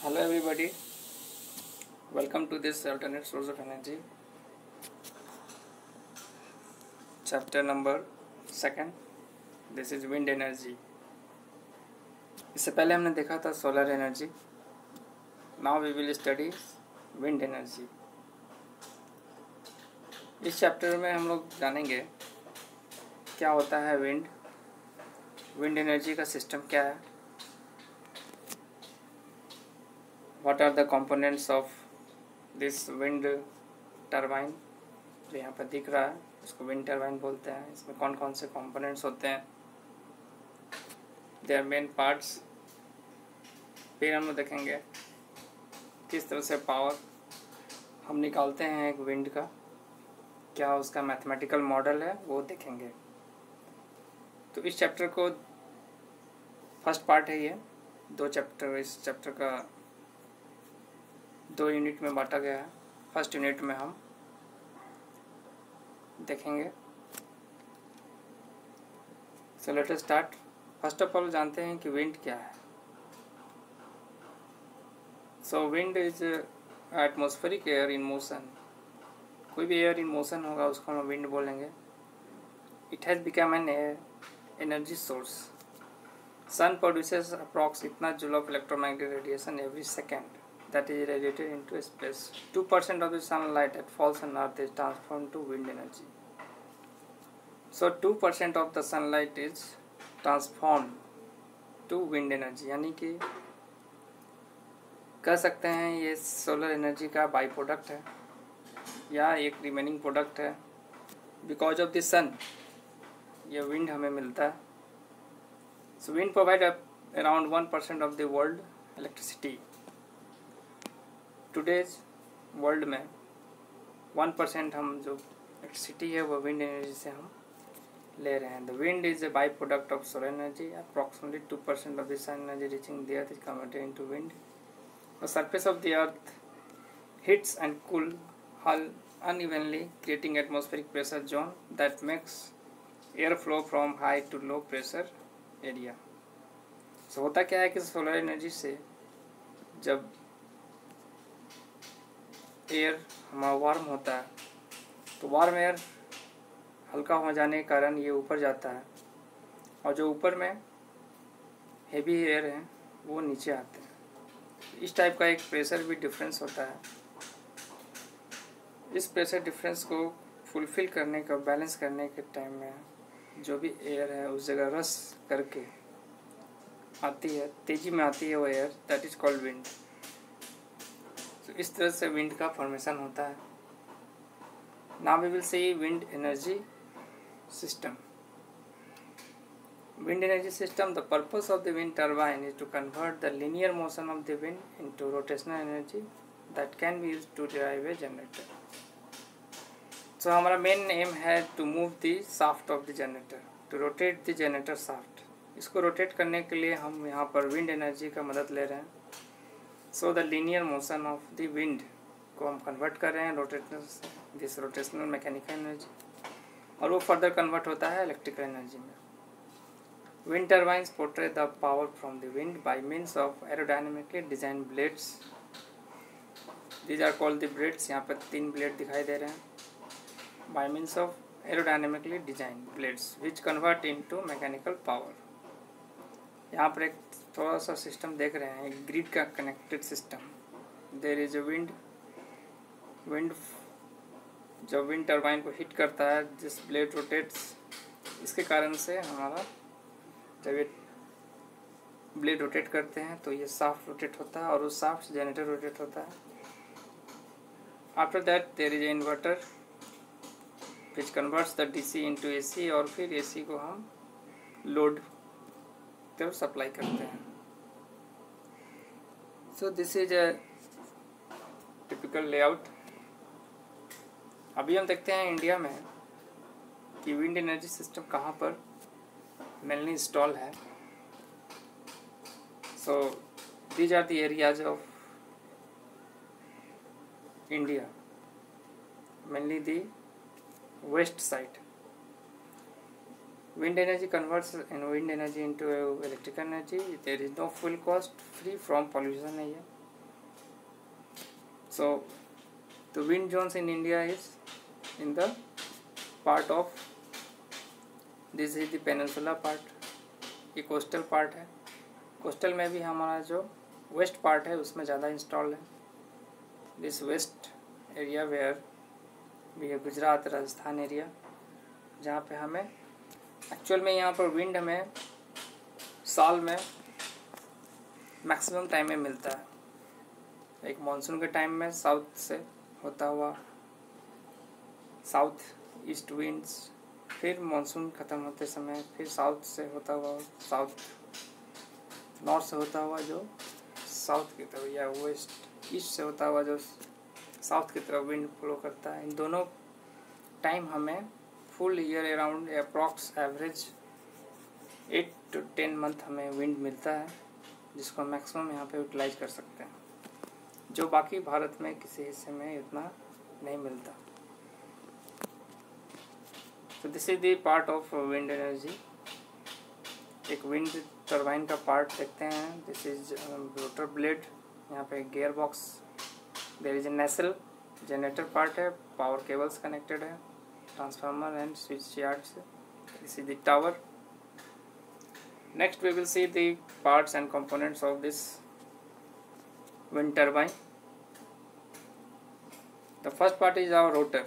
Hello everybody, welcome to this alternate source of energy chapter number second. This is wind energy. इससे पहले हमने देखा था solar energy. Now we will study wind energy. इस chapter में हम लोग जानेंगे क्या होता है विंड एनर्जी का सिस्टम क्या है, what are the components of this wind turbine. जो यहाँ पर दिख रहा है उसको विंड टरबाइन बोलते हैं. इसमें कौन कौन से कंपोनेंट्स होते हैं, देयर मेन पार्ट्स. फिर हम लोग देखेंगे किस तरह से पावर हम निकालते हैं एक विंड का, क्या उसका मैथमेटिकल मॉडल है वो देखेंगे. तो इस चैप्टर को फर्स्ट पार्ट है, ये दो चैप्टर, इस चैप्टर का 2 यूनिट में बांटा गया है. फर्स्ट यूनिट में हम देखेंगे. So let us start. First of all जानते हैं कि विंड क्या है. So wind is atmospheric air in motion. कोई भी एयर इन मोशन होगा उसको हम विंड बोलेंगे. It has become an energy source. Sun produces approx इतना joule of electromagnetic radiation every second that is radiated into space. 2% of the sunlight that falls on earth is transformed to wind energy. So 2% of the sunlight is transformed to wind energy. यानी कि कह सकते हैं ये solar energy का by product है या एक रिमेनिंग प्रोडक्ट है. बिकॉज ऑफ द सन ये विंड हमें मिलता है. So wind provide around 1% of the world electricity. Today's world में 1% हम जो इलेक्ट्रिसिटी है वो विंड एनर्जी से हम ले रहे हैं. The wind is a by product of solar energy. Approximately 2% of the sun energy reaching the earth is converted into wind. The surface of the earth heats and cool unevenly, creating atmospheric pressure zone that makes air flow from high to low pressure area. So होता क्या है कि solar energy से जब air हमारा warm होता है तो वार्म एयर हल्का हो जाने के कारण ये ऊपर जाता है और जो ऊपर में हेवी एयर है वो नीचे आते हैं. इस टाइप का एक प्रेशर भी डिफरेंस होता है. इस प्रेशर डिफरेंस को फुलफिल करने का, बैलेंस करने के टाइम में जो भी एयर है उस जगह रश करके आती है, तेज़ी में आती है वो air, that is called wind. तो इस तरह से विंड का फॉर्मेशन होता है. Now we will see wind energy system. Wind energy system, the purpose of the wind turbine is to convert the linear motion of the wind into rotational energy that can be used to drive a generator. So हमारा main aim है to move the shaft of the generator, to rotate the generator shaft. इसको rotate करने के लिए हम यहाँ पर wind energy का मदद ले रहे हैं. So the linear motion of the wind को हम कन्वर्ट कर रहे हैं दिस रोटेशनल मैकेनिकल एनर्जी, और वो फर्दर कन्वर्ट होता है इलेक्ट्रिकल एनर्जी में. Wind turbines portray the power from the wind by means of aerodynamically design blades. These are called the blades. यहाँ पर 3 ब्लेड दिखाई दे रहे हैं. By means of aerodynamically design blades which convert into mechanical power. यहाँ पर एक थोड़ा सा सिस्टम देख रहे हैं, एक ग्रिड का connected system. There is a wind जब विंड टरबाइन को हिट करता है, जिस ब्लेड रोटेट्स, इसके कारण से हमारा जब ये ब्लेड रोटेट करते हैं तो ये शाफ्ट रोटेट होता है और उस शाफ्ट से जनरेटर रोटेट होता है. After that there is a inverter which converts the DC into AC, और फिर एसी को हम लोड तब सप्लाई करते हैं. सो this is a typical layout. अभी हम देखते हैं इंडिया में कि विंड एनर्जी सिस्टम कहाँ पर मेनली इंस्टॉल है. So these are the areas of India, mainly the west side. Wind energy converts wind energy into electrical energy. There is no fuel cost, free from pollution है ये. So the wind zones in India is in the part of, this is the peninsula part, ये coastal part है। Coastal में भी हमारा जो west part है उसमें ज़्यादा इंस्टॉल है। दिस वेस्ट एरिया वेयर भी है गुजरात राजस्थान एरिया, जहाँ पे हमें एक्चुअल में यहाँ पर विंड हमें साल में मैक्सिमम टाइम में मिलता है। एक मानसून के टाइम में साउथ से होता हुआ साउथ ईस्ट विंड्स, फिर मानसून ख़त्म होते समय फिर साउथ से होता हुआ नॉर्थ से होता हुआ जो साउथ की तरफ, या वेस्ट ईस्ट से होता हुआ जो साउथ की तरफ विंड फ्लो करता है। इन दोनों टाइम हमें full year around approx average 8 to 10 month हमें विंड मिलता है, जिसको मैक्सिमम यहाँ पे यूटिलाइज कर सकते हैं, जो बाकी भारत में किसी हिस्से में इतना नहीं मिलता। तो this is the part of wind energy. एक विंड टरबाइन का पार्ट देखते हैं। दिस इज रोटर ब्लेड, यहाँ पे gear box, there is a nacelle, generator part है, पावर केबल्स कनेक्टेड है, transformer and switch yards. This is the tower. Next we will see the parts and components of this wind turbine. The first part is our rotor.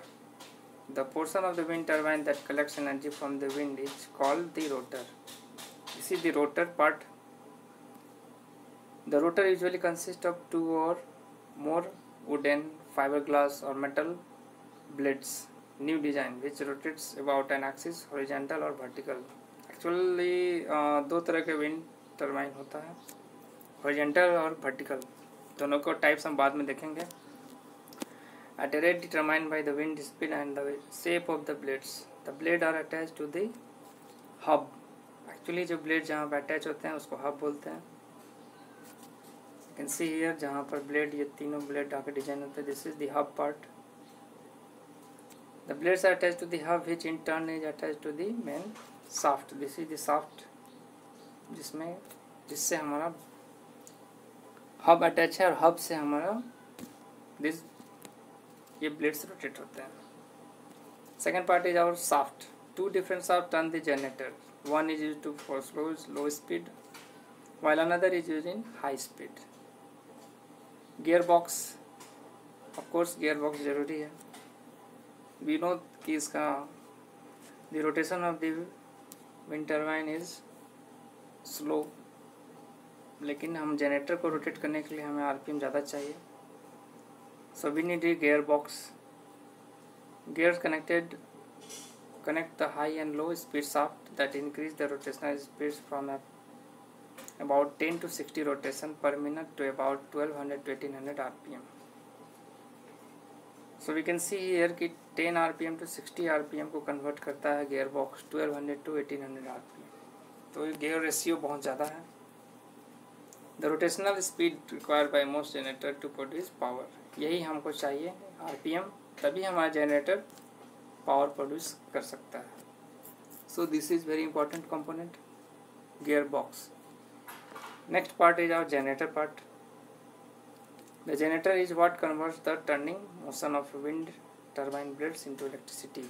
The portion of the wind turbine that collects energy from the wind is called the rotor. This is the rotor part. The rotor usually consists of 2 or more wooden, fiberglass or metal blades, new design, which rotates about an axis, horizontal or vertical. Actually 2 तरह के wind turbine होता है, horizontal और vertical. दोनों को types हम बाद में देखेंगे। At a rate determined by the wind speed and the shape of the blades, the blade are attach to the hub. Actually जो ब्लेड जहाँ पर अटैच होते हैं उसको हब बोलते हैं। यू कैन सी हियर, जहाँ पर ब्लेड, ये तीनों ब्लेड आकर डिजाइन होते हैं, this is the hub part. The blades are attach to the hub which in turn is attach to the main shaft. This is the shaft, जिससे हमारा hub attach है, और हब से हमारा ये ब्लेड्स रोटेट होते हैं। Second part is our shaft. 2 different shaft turn the generator. One is used for low speed, while another is used in high speed. Gearbox, of course gearbox जरूरी है। We know कि इसका the rotation of the wind turbine is slow, लेकिन हम generator को rotate करने के लिए हमें आरपीएम ज़्यादा चाहिए। So we need a gearbox. Gears connect the high and low speed shaft that increase the rotational speeds from about 10 to 60 rotation per minute to about 1200 to 1800 rpm. So we can see here कि 10 rpm to 60 rpm को convert करता है gear box 1200 to 1800 rpm। तो ये gear ratio बहुत ज़्यादा है। The rotational speed required by most generator to produce power, यही हमको चाहिए rpm, तभी हमारा जनरेटर पावर प्रोड्यूस कर सकता है। So this is very important component, gear box. Next part is our generator part. The generator is what converts the turning motion of wind turbine blades into electricity.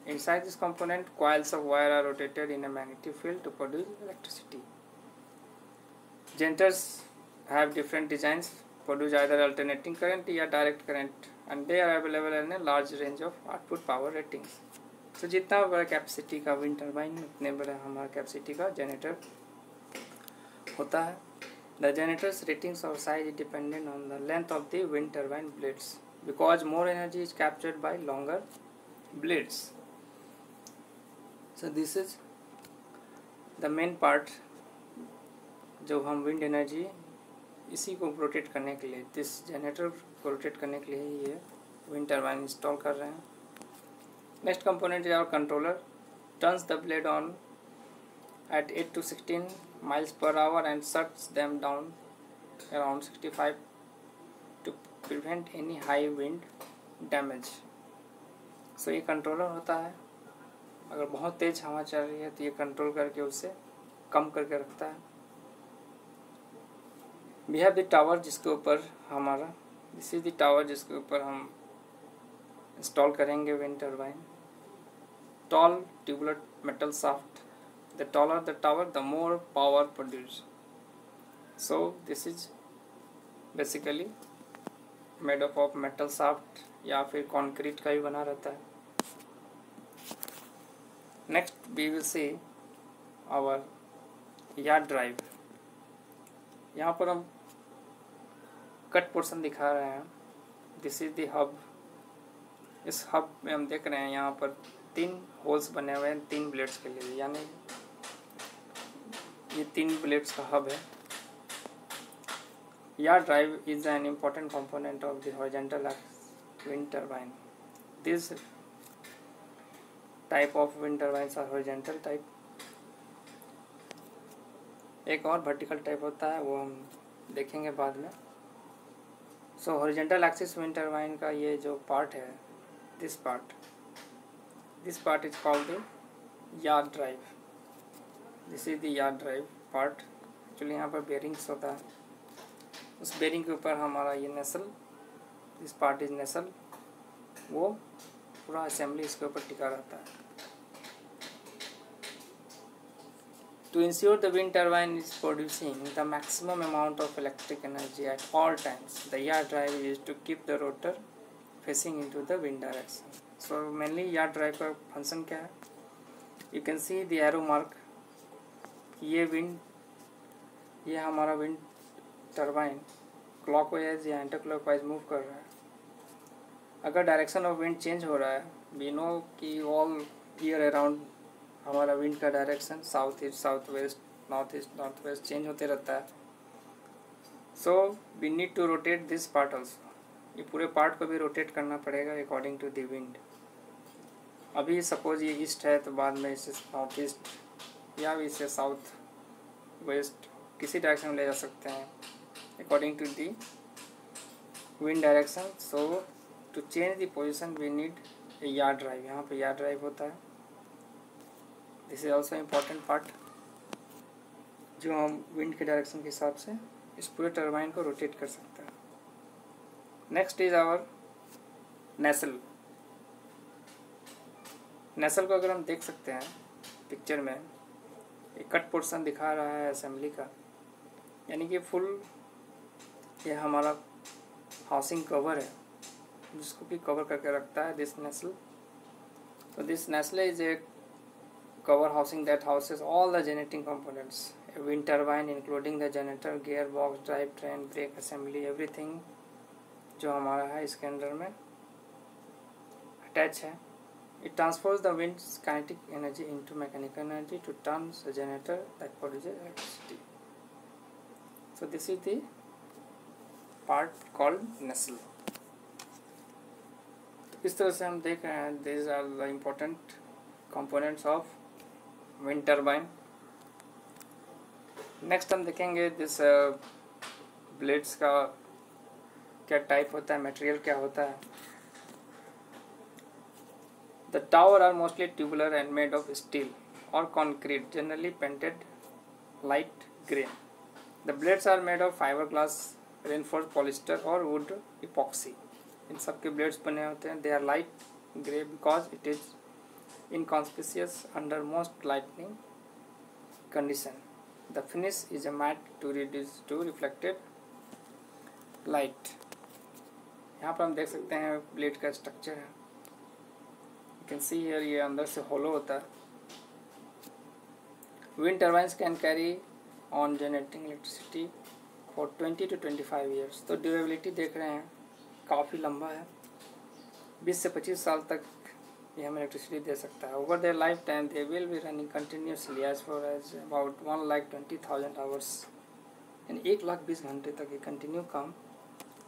Inside this component, coils of wire are rotated in a magnetic field to produce electricity. Generators have different designs, produce either alternating current or direct current, and they are available in a large range of output power ratings. So जितना बड़ा capacity का wind turbine, उतने बड़ा हमारा capacity का generator होता है। The generator's ratings or size is dependent on the length of the wind turbine blades, because more energy is captured by longer blades. So this is the main part, जो हम wind energy इसी को rotate करने के लिए, this generator को rotate करने के लिए ये विंड टर्बाइन इंस्टॉल कर रहे हैं। Next component is our controller. Turns the blade on at 8 to 16 miles per hour and shuts them down around 65 to prevent any high wind damage. So ये controller होता है, अगर बहुत तेज हवा चल रही है तो ये कंट्रोल करके उसे कम करके रखता है। We have the tower, जिसके ऊपर हमारा दिस इज द टावर जिसके ऊपर हम इंस्टॉल करेंगे wind turbine. Tall tubular metal shaft, the taller the tower the more power produce. So this is basically made up of metal shaft या फिर concrete का भी बना रहता है। Next we will see our yard drive. यहाँ पर हम कट पोर्शन दिखा रहे हैं। This is the hub. इस हब में हम देख रहे हैं यहाँ पर 3 होल्स बने हुए हैं 3 ब्लेड्स के लिए, यानी ये 3 ब्लेड्स का हब है। Yard drive is an important component of the horizontal wind turbine. This type of wind turbines are horizontal type. एक और vertical type होता है, वो हम देखेंगे बाद में। So horizontal axis wind turbine का ये जो part है, this part is called the yard drive. This is the yard drive part. Actually यहाँ पर bearings होता है, उस बेरिंग के ऊपर हमारा ये nacelle, this part is nacelle, वो पूरा असेंबली इसके ऊपर टिका रहता है। To ensure the wind turbine is producing the maximum amount of electric energy at all times, the yard drive is to keep the rotor facing into the wind direction. So mainly yard drive का function क्या है? You can see the arrow mark. ये हमारा wind turbine clockwise या anti clockwise move कर रहा है। अगर डायरेक्शन ऑफ विंड चेंज हो रहा है, वी नो कि ऑल ईयर अराउंड हमारा विंड का direction south east, south west, north east, north west change होते रहता है। So we need to rotate this part also. ये पूरे पार्ट को भी रोटेट करना पड़ेगा अकॉर्डिंग टू द विंड। अभी सपोज ये ईस्ट है तो बाद में इसे नॉर्थ ईस्ट या इसे साउथ वेस्ट किसी डायरेक्शन में ले जा सकते हैं according to the wind direction. So to change the position we need a yard drive. यहाँ पे yard drive होता है। This is also important part जो हम wind के डायरेक्शन के हिसाब से इस पूरे टर्बाइन को रोटेट कर सकते हैं। नेक्स्ट इज आवर नेसल। नेसल को अगर हम देख सकते हैं पिक्चर में, एक कट पोर्शन दिखा रहा है असेंबली का, यानी कि फुल ये हमारा हाउसिंग कवर है जिसको कि कवर करके रखता है दिस नेसल। तो this nacelle is a cover housing that houses all the generating components, a wind turbine including the generator, gear box, drive train, brake assembly, everything जो हमारा है इसके अंदर में अटैच है। It transfers the wind kinetic energy into mechanical energy to turn the generator that produces electricity. So this is the part called nacelle. तो इस तरह से हम देख रहे हैं this are the important components of wind turbine. Next हम देखेंगे दिस ब्लेड्स का क्या टाइप होता है, मटेरियल क्या होता है। The tower are mostly tubular and made of steel और concrete, generally painted light grey. The blades are made of fibre glass, reinforce polyester और वुड इपॉक्सी। इन सब के ब्लेड्स बने होते हैं। They are light grey because it is inconspicuous under most lightning condition. The finish is a matt to reduce to reflected light. यहाँ पर हम देख सकते हैं ब्लेड का स्ट्रक्चर है। यू कैन सी हियर, ये अंदर से होलो होता है। Wind turbines can carry on generating electricity for 20 to 25 years. तो ड्यूरेबिलिटी देख रहे हैं काफ़ी लंबा है, 20 से 25 साल तक ये हमें इलेक्ट्रिसिटी दे सकता है। Over their life time they will be running continuously as far as about 1,20,000 hours, यानी 1,20,000 घंटे तक ये कंटिन्यू काम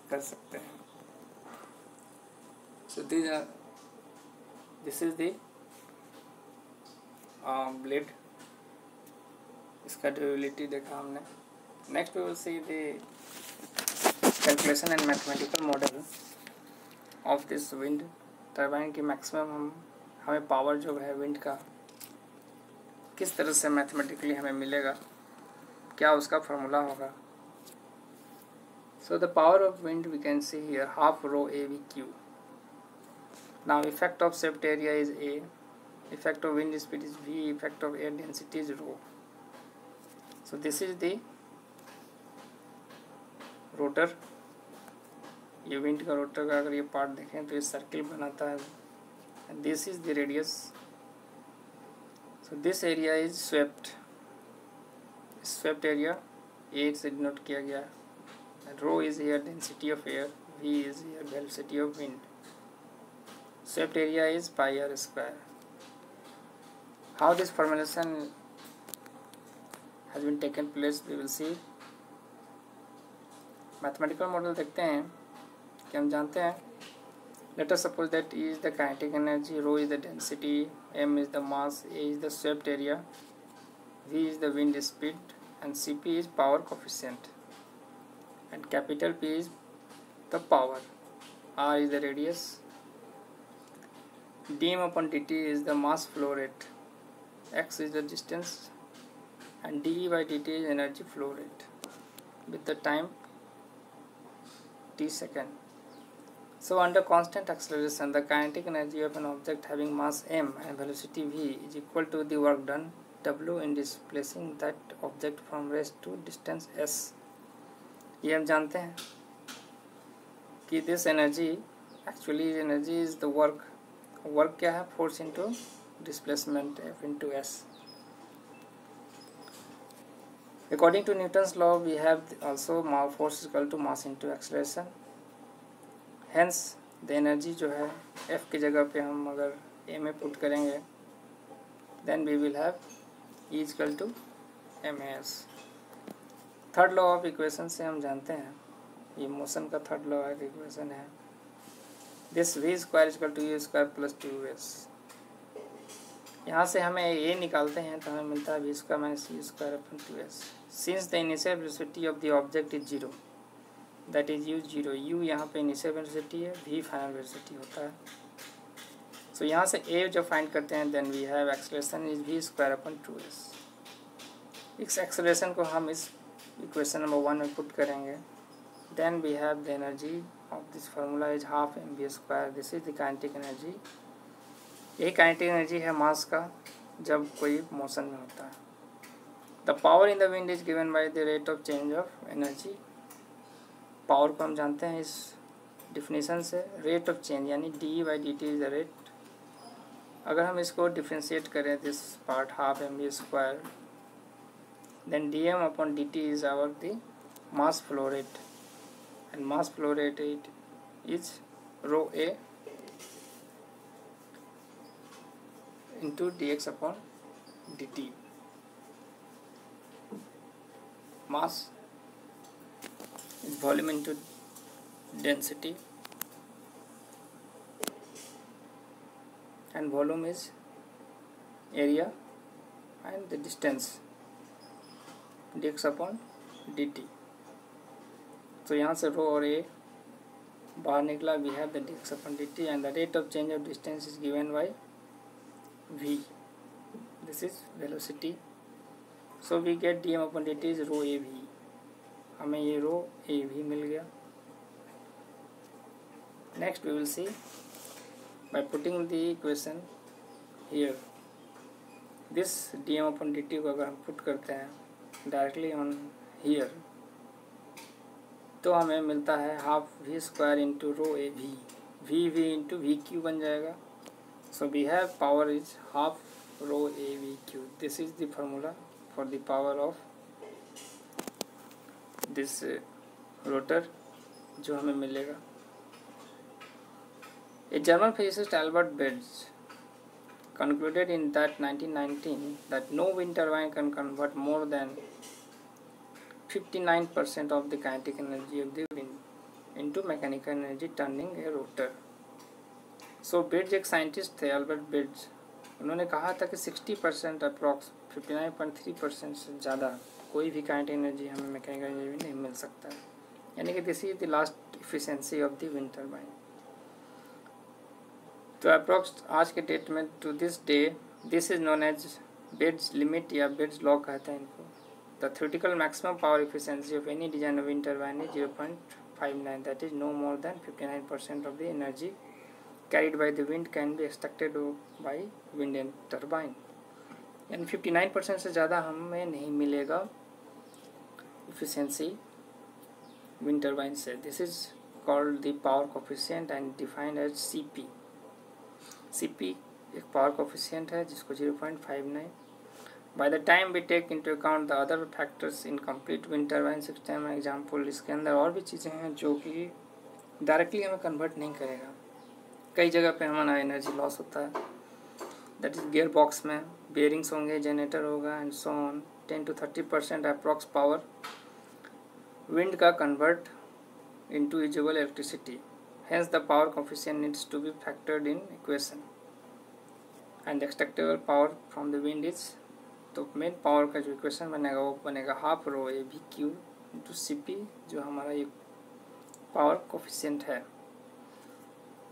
कर सकते हैं। सो दिस इज द ब्लेड। इसका ड्यूरेबिलिटी देखा हमने। Next we will see the calculation and mathematical model of this wind turbine की maximum हमें पावर जो है विंड का किस तरह से मैथमेटिकली हमें मिलेगा, क्या उसका फार्मूला होगा। So the power of wind we can see here, half rho AVQ. Now effect of swept area is A, effect of wind speed is V, effect of air density is rho. So this is the rotor, ये wind का rotor का अगर ये part देखें तो ये circle बनाता है, and this is the radius. So this area is swept area, A से डिनोट किया गया, and rho is here density of air, V is here velocity of wind. Swept area is pi r square. How this formulation has been taken place we will see. Mathematical model देखते हैं कि हम जानते हैं, let us suppose that E is the kinetic energy, rho is the density, m is the mass, A is the swept area, V is the wind speed, and Cp is power coefficient, and capital P is the power, R is the radius, dm upon dt is the mass flow rate, x is the distance, and dE by dt is energy flow rate with the time t second. So under constant acceleration, the kinetic energy of an object having mass m and velocity v is equal to the work done w in displacing that object from rest to distance s. ये हम जानते हैं कि this energy actually energy is the work क्या है, force into displacement f into s. According to Newton's law, we have also force is equal to mass into acceleration. Hence, the energy जो है F की जगह पे हम अगर A में पुट करेंगे, then we will have E is equal to MAS. Third law of equation से हम जानते हैं, ये मोशन का थर्ड लॉ ऑफ इक्वेशन है, this V square is equal to U square plus 2S. यहाँ से हमें A निकालते हैं तो हमें मिलता है V square minus U square upon 2S. Since the initial velocity of the object is 0, that is U 0, U यहाँ पे इनिशियल वेलोसिटी है, V फाइनल वेलोसिटी होता है. सो यहाँ से A जब फाइंड करते हैं, then we have acceleration is V square upon 2S. इस एक्सेलरेशन को हम इस इक्वेशन नंबर 1 में पुट करेंगे, then we have the energy of this formula is half mv square. This is the kinetic energy. यही kinetic energy है mass का जब कोई मोशन में होता है. The power in the wind is given by the rate of change of energy. Power को हम जानते हैं इस डिफिनीशन से, रेट ऑफ चेंज यानी D by D T is the rate. अगर हम इसको डिफ्रेंशिएट करें this part half mv square, then dm upon dt is our the mass flow rate, and mass flow rate it is rho a into dx upon dt. Mass is volume into density, and volume is area and the distance dx upon dt. तो यहाँ से रो और a बाहर निकला, we have the dx upon dt, and the rate of change of distance is given by v. This is velocity. So we get dm upon dt is rho av. हमें ये rho av मिल गया. Next we will see by putting the equation here. This dm upon dt को अगर हम put करते हैं directly on here, तो हमें मिलता है half v square into rho av. v into we Q बन जाएगा. So we have power is half rho AVQ. This is the formula for the power of this rotor जो हमें मिलेगा. A German physicist Albert Babbage concluded in that 1919 that no wind turbine can convert more than 59% of the kinetic energy of the wind into mechanical energy turning a rotor. So badge एक scientist थे, Albert badge. उन्होंने कहा था कि 60% approx 59.3% से ज़्यादा कोई भी काइनेटिक एनर्जी हमें मैकेनिकल एनर्जी नहीं मिल सकता है. यानी कि this is the last efficiency of the wind turbine. तो अप्रॉक्स आज के डेट में to this day this is known as Betz limit या बेड्स लॉ कहते हैं इनको. The theoretical maximum power efficiency of any design of wind turbine is 0.59, that is no more than 59% of the energy carried by the wind can be extracted by wind turbine. यानी 59% से ज़्यादा हमें नहीं मिलेगा efficiency wind turbine से. This is called the power coefficient and defined as CP. CP एक power coefficient है जिसको 0.59. By the time we take into account the other factors in complete wind turbine system example, इसके अंदर और भी चीज़ें हैं जो कि डायरेक्टली हमें कन्वर्ट नहीं करेगा. कई जगह पे हमारा एनर्जी लॉस होता है, दैट इज गियर बॉक्स में बेयरिंग्स होंगे, जनरेटर होगा and so on. 10 to 30% approx power wind का convert into usable electricity. Hence the power coefficient needs to be factored in equation. And the extractable power from the wind is, तो main power का जो equation बनेगा वो बनेगा half rho ए भी Q into C P, जो हमारा ये पावर कोफिशिएंट है.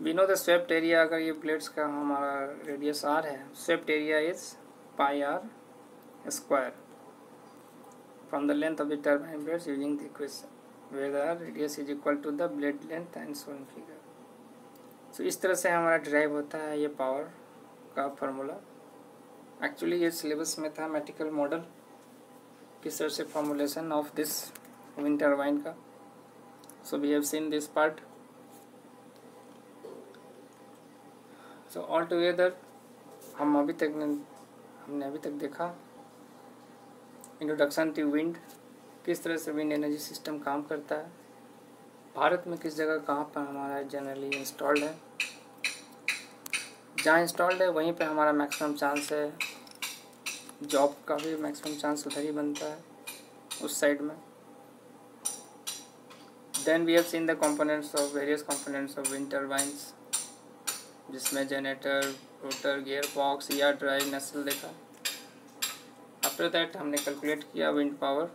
We know the swept area, अगर ये प्लेट्स का हमारा रेडियस आर है, swept area is pi R square from the length of the turbine blades using the equation where the radius is equal to the blade length and so on figure. So इस तरह से हमारा drive होता है ये power का formula. Actually ये syllabus में था मैथमेटिकल मॉडल किस तरह से formulation of this wind turbine का. So we have seen this part. So all together हमने अभी तक देखा इंट्रोडक्शन टू विंड, किस तरह से विंड एनर्जी सिस्टम काम करता है, भारत में किस जगह कहाँ पर हमारा जनरली इंस्टॉल्ड है, जहाँ इंस्टॉल्ड है वहीं पे हमारा मैक्सिमम चांस है, जॉब का भी मैक्सिमम चांस उधर ही बनता है उस साइड में. Then we have seen the components of various components of wind turbines, जिसमें जनरेटर, रोटर, गियर बॉक्स, या ड्राइव, नसल देखा. आफ्टर दैट हमने कैलकुलेट किया wind power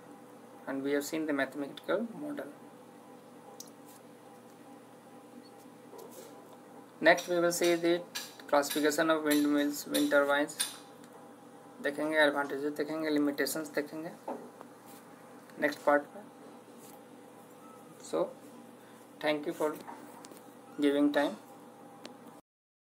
and we have seen the mathematical model. Next we will see the classification of windmills, wind turbines देखेंगे, advantages देखेंगे, limitations देखेंगे next part में. So thank you for giving time.